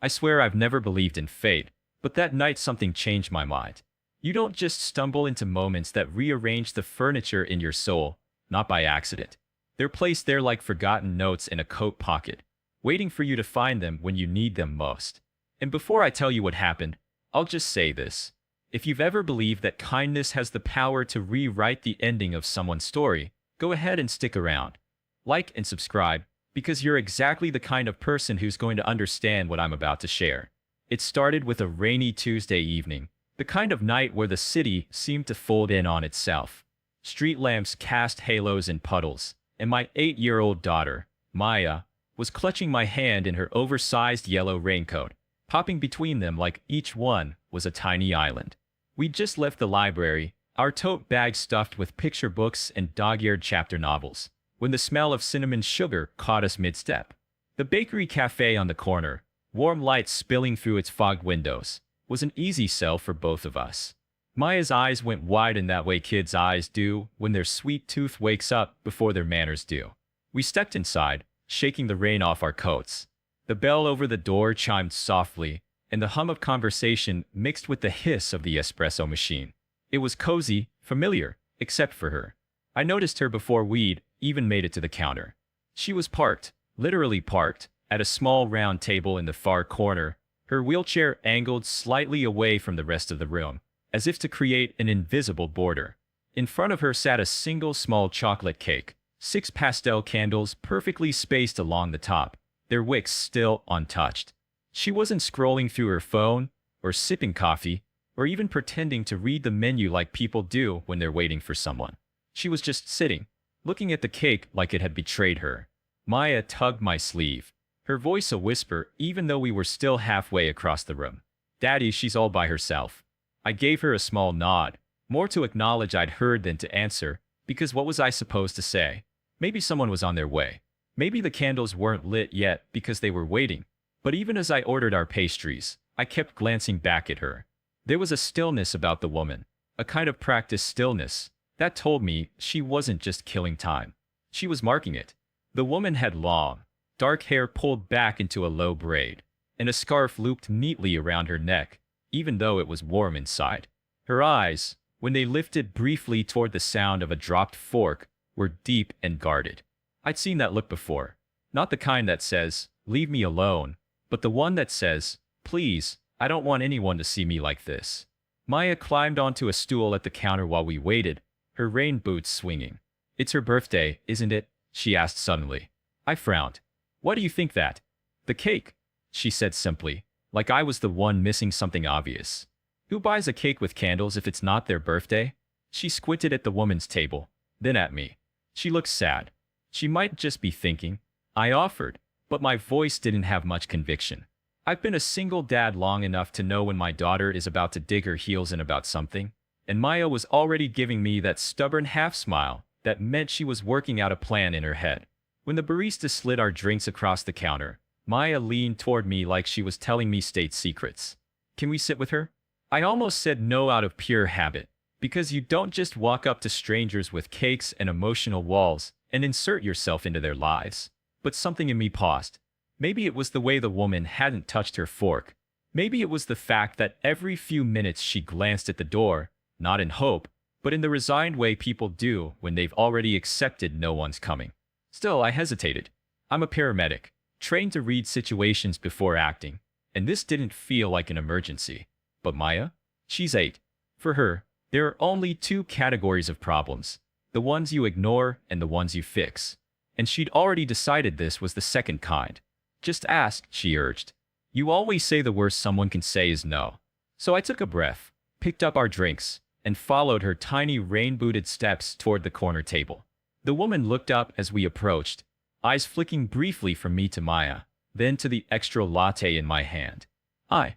I swear I've never believed in fate, but that night something changed my mind. You don't just stumble into moments that rearrange the furniture in your soul, not by accident. They're placed there like forgotten notes in a coat pocket, waiting for you to find them when you need them most. And before I tell you what happened, I'll just say this. If you've ever believed that kindness has the power to rewrite the ending of someone's story, go ahead and stick around. Like and subscribe, because you're exactly the kind of person who's going to understand what I'm about to share. It started with a rainy Tuesday evening, the kind of night where the city seemed to fold in on itself. Street lamps cast halos in puddles, and my 8-year-old daughter, Maya, was clutching my hand in her oversized yellow raincoat, popping between them like each one was a tiny island. We'd just left the library, our tote bag stuffed with picture books and dog-eared chapter novels, when the smell of cinnamon sugar caught us mid-step. The bakery cafe on the corner, warm light spilling through its fogged windows, was an easy sell for both of us. Maya's eyes went wide in that way kids' eyes do when their sweet tooth wakes up before their manners do. We stepped inside, shaking the rain off our coats. The bell over the door chimed softly, and the hum of conversation mixed with the hiss of the espresso machine. It was cozy, familiar, except for her. I noticed her before we'd even made it to the counter. She was parked, literally parked, at a small round table in the far corner, her wheelchair angled slightly away from the rest of the room, as if to create an invisible border. In front of her sat a single small chocolate cake, 6 pastel candles perfectly spaced along the top, their wicks still untouched. She wasn't scrolling through her phone, or sipping coffee, or even pretending to read the menu like people do when they're waiting for someone. She was just sitting, looking at the cake like it had betrayed her. Maya tugged my sleeve, her voice a whisper even though we were still halfway across the room. "Daddy, she's all by herself." I gave her a small nod, more to acknowledge I'd heard than to answer, because what was I supposed to say? Maybe someone was on their way. Maybe the candles weren't lit yet because they were waiting. But even as I ordered our pastries, I kept glancing back at her. There was a stillness about the woman, a kind of practiced stillness, that told me she wasn't just killing time. She was marking it. The woman had long, dark hair pulled back into a low braid, and a scarf looped neatly around her neck, even though it was warm inside. Her eyes, when they lifted briefly toward the sound of a dropped fork, were deep and guarded. I'd seen that look before. Not the kind that says, "Leave me alone," but the one that says, "Please, I don't want anyone to see me like this." Maya climbed onto a stool at the counter while we waited, her rain boots swinging. "It's her birthday, isn't it?" she asked suddenly. I frowned. "Why do you think that?" "The cake," she said simply, like I was the one missing something obvious. "Who buys a cake with candles if it's not their birthday?" She squinted at the woman's table, then at me. She looked sad. She might just be thinking. I offered, but my voice didn't have much conviction. I've been a single dad long enough to know when my daughter is about to dig her heels in about something, and Maya was already giving me that stubborn half-smile that meant she was working out a plan in her head. When the barista slid our drinks across the counter, Maya leaned toward me like she was telling me state secrets. "Can we sit with her?" I almost said no out of pure habit, because you don't just walk up to strangers with cakes and emotional walls and insert yourself into their lives. But something in me paused. Maybe it was the way the woman hadn't touched her fork. Maybe it was the fact that every few minutes she glanced at the door, not in hope, but in the resigned way people do when they've already accepted no one's coming. Still, I hesitated. I'm a paramedic, trained to read situations before acting, and this didn't feel like an emergency. But Maya? She's 8. For her, there are only 2 categories of problems, the ones you ignore and the ones you fix. And she'd already decided this was the second kind. "Just ask," she urged. "You always say the worst someone can say is no." So I took a breath, picked up our drinks, and followed her tiny rain-booted steps toward the corner table. The woman looked up as we approached, eyes flicking briefly from me to Maya, then to the extra latte in my hand. I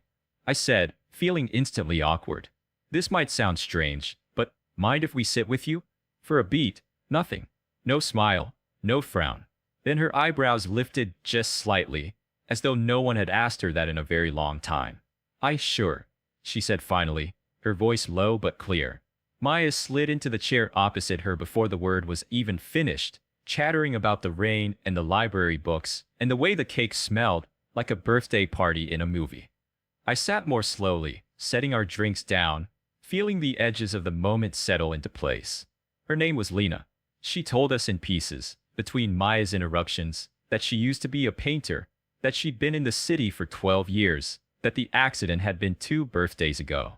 said, feeling instantly awkward. "This might sound strange, but mind if we sit with you?" For a beat, nothing. No smile, no frown. Then her eyebrows lifted just slightly, as though no one had asked her that in a very long time. Sure," she said finally, her voice low but clear. Maya slid into the chair opposite her before the word was even finished, chattering about the rain and the library books and the way the cake smelled, like a birthday party in a movie. I sat more slowly, setting our drinks down, feeling the edges of the moment settle into place. Her name was Lena. She told us in pieces, between Maya's interruptions, that she used to be a painter, that she'd been in the city for 12 years, that the accident had been 2 birthdays ago.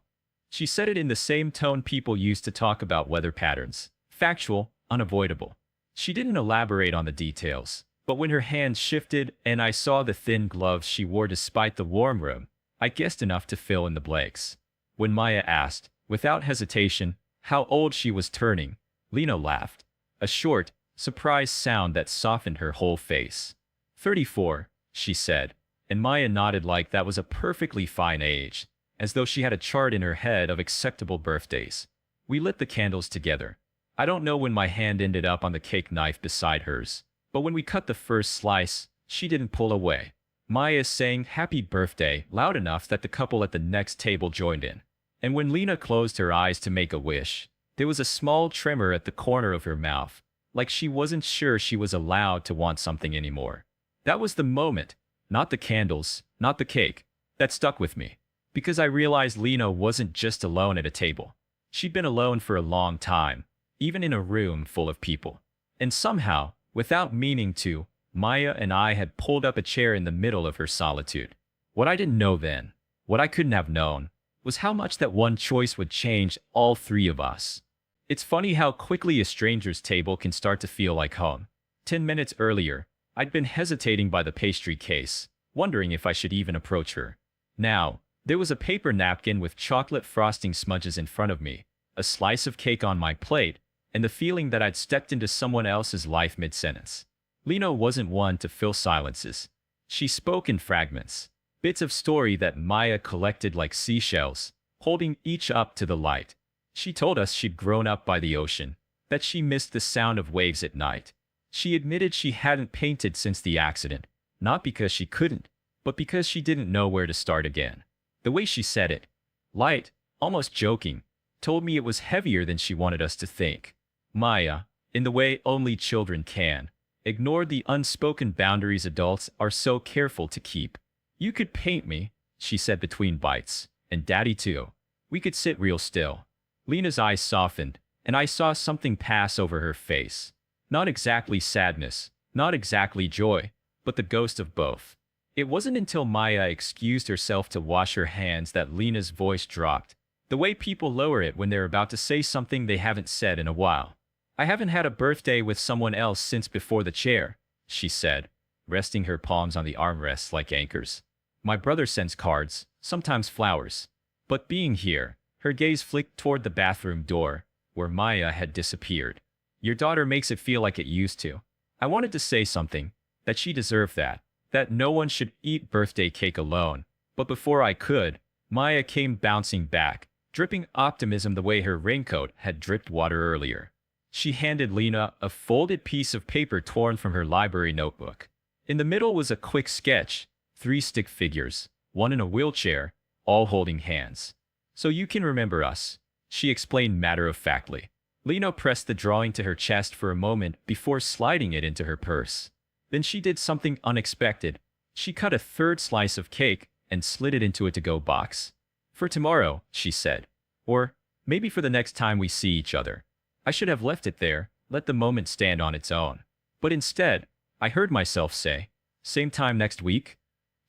She said it in the same tone people used to talk about weather patterns, factual, unavoidable. She didn't elaborate on the details, but when her hands shifted and I saw the thin gloves she wore despite the warm room, I guessed enough to fill in the blanks. When Maya asked, without hesitation, how old she was turning, Lena laughed, a short, surprised sound that softened her whole face. 34, she said, and Maya nodded like that was a perfectly fine age, as though she had a chart in her head of acceptable birthdays. We lit the candles together. I don't know when my hand ended up on the cake knife beside hers, but when we cut the first slice, she didn't pull away. Maya sang happy birthday loud enough that the couple at the next table joined in. And when Lena closed her eyes to make a wish, there was a small tremor at the corner of her mouth, like she wasn't sure she was allowed to want something anymore. That was the moment, not the candles, not the cake, that stuck with me. Because I realized Lena wasn't just alone at a table. She'd been alone for a long time, even in a room full of people. And somehow, without meaning to, Maya and I had pulled up a chair in the middle of her solitude. What I didn't know then, what I couldn't have known, was how much that one choice would change all three of us. It's funny how quickly a stranger's table can start to feel like home. 10 minutes earlier, I'd been hesitating by the pastry case, wondering if I should even approach her. Now, there was a paper napkin with chocolate frosting smudges in front of me, a slice of cake on my plate, and the feeling that I'd stepped into someone else's life mid-sentence. Lena wasn't one to fill silences. She spoke in fragments, bits of story that Maya collected like seashells, holding each up to the light. She told us she'd grown up by the ocean, that she missed the sound of waves at night. She admitted she hadn't painted since the accident, not because she couldn't, but because she didn't know where to start again. The way she said it, light, almost joking, told me it was heavier than she wanted us to think. Maya, in the way only children can, ignored the unspoken boundaries adults are so careful to keep. You could paint me, she said between bites, and Daddy too. We could sit real still. Lena's eyes softened, and I saw something pass over her face. Not exactly sadness, not exactly joy, but the ghost of both. It wasn't until Maya excused herself to wash her hands that Lena's voice dropped, the way people lower it when they're about to say something they haven't said in a while. I haven't had a birthday with someone else since before the chair, she said, resting her palms on the armrests like anchors. My brother sends cards, sometimes flowers. But being here, her gaze flicked toward the bathroom door, where Maya had disappeared. Your daughter makes it feel like it used to. I wanted to say something, that she deserved that no one should eat birthday cake alone. But before I could, Maya came bouncing back, dripping optimism the way her raincoat had dripped water earlier. She handed Lena a folded piece of paper torn from her library notebook. In the middle was a quick sketch, 3 stick figures, one in a wheelchair, all holding hands. So you can remember us, she explained matter-of-factly. Lena pressed the drawing to her chest for a moment before sliding it into her purse. Then she did something unexpected. She cut a 3rd slice of cake and slid it into a to-go box. For tomorrow, she said. Or maybe for the next time we see each other. I should have left it there, let the moment stand on its own. But instead, I heard myself say, same time next week?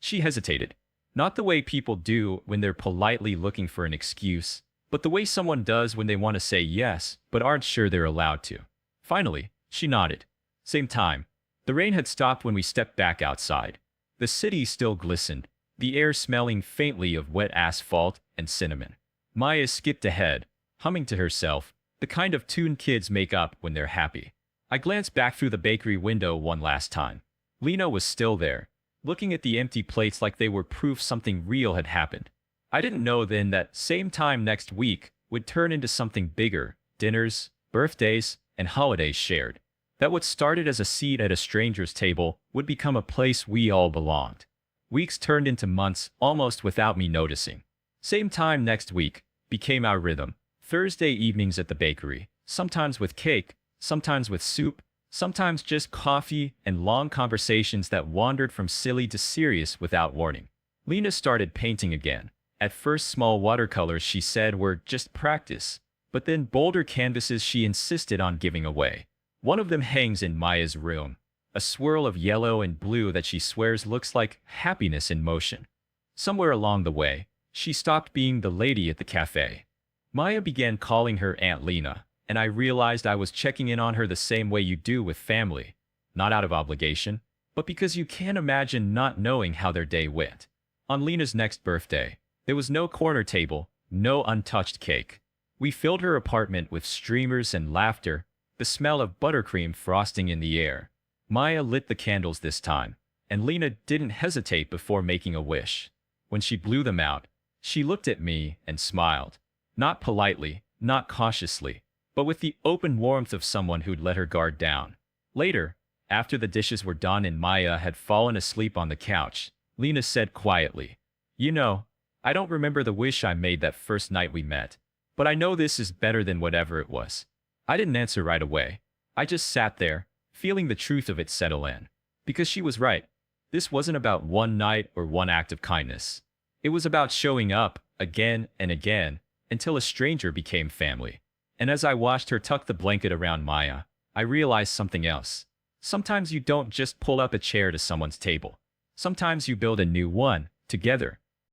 She hesitated. Not the way people do when they're politely looking for an excuse, but the way someone does when they want to say yes, but aren't sure they're allowed to. Finally, she nodded. Same time. The rain had stopped when we stepped back outside. The city still glistened, the air smelling faintly of wet asphalt and cinnamon. Maya skipped ahead, humming to herself, the kind of tune kids make up when they're happy. I glanced back through the bakery window one last time. Lena was still there, looking at the empty plates like they were proof something real had happened. I didn't know then that same time next week would turn into something bigger, dinners, birthdays, and holidays shared. That what started as a seat at a stranger's table would become a place we all belonged. Weeks turned into months almost without me noticing. Same time next week became our rhythm. Thursday evenings at the bakery, sometimes with cake, sometimes with soup, Sometimes just coffee and long conversations that wandered from silly to serious without warning. Lena started painting again. At first, small watercolors she said were just practice, but then bolder canvases she insisted on giving away. One of them hangs in Maya's room, a swirl of yellow and blue that she swears looks like happiness in motion. Somewhere along the way, she stopped being the lady at the cafe. Maya began calling her Aunt Lena, and I realized I was checking in on her the same way you do with family, not out of obligation, but because you can't imagine not knowing how their day went. On Lena's next birthday, there was no corner table, no untouched cake. We filled her apartment with streamers and laughter, the smell of buttercream frosting in the air. Maya lit the candles this time, and Lena didn't hesitate before making a wish. When she blew them out, she looked at me and smiled. Not politely, not cautiously, but with the open warmth of someone who'd let her guard down. Later, after the dishes were done and Maya had fallen asleep on the couch, Lena said quietly, "You know, I don't remember the wish I made that first night we met, but I know this is better than whatever it was." I didn't answer right away. I just sat there, feeling the truth of it settle in. Because she was right. This wasn't about one night or one act of kindness. It was about showing up, again and again, until a stranger became family. And as I watched her tuck the blanket around Maya, I realized something else. Sometimes you don't just pull up a chair to someone's table. Sometimes you build a new one, together.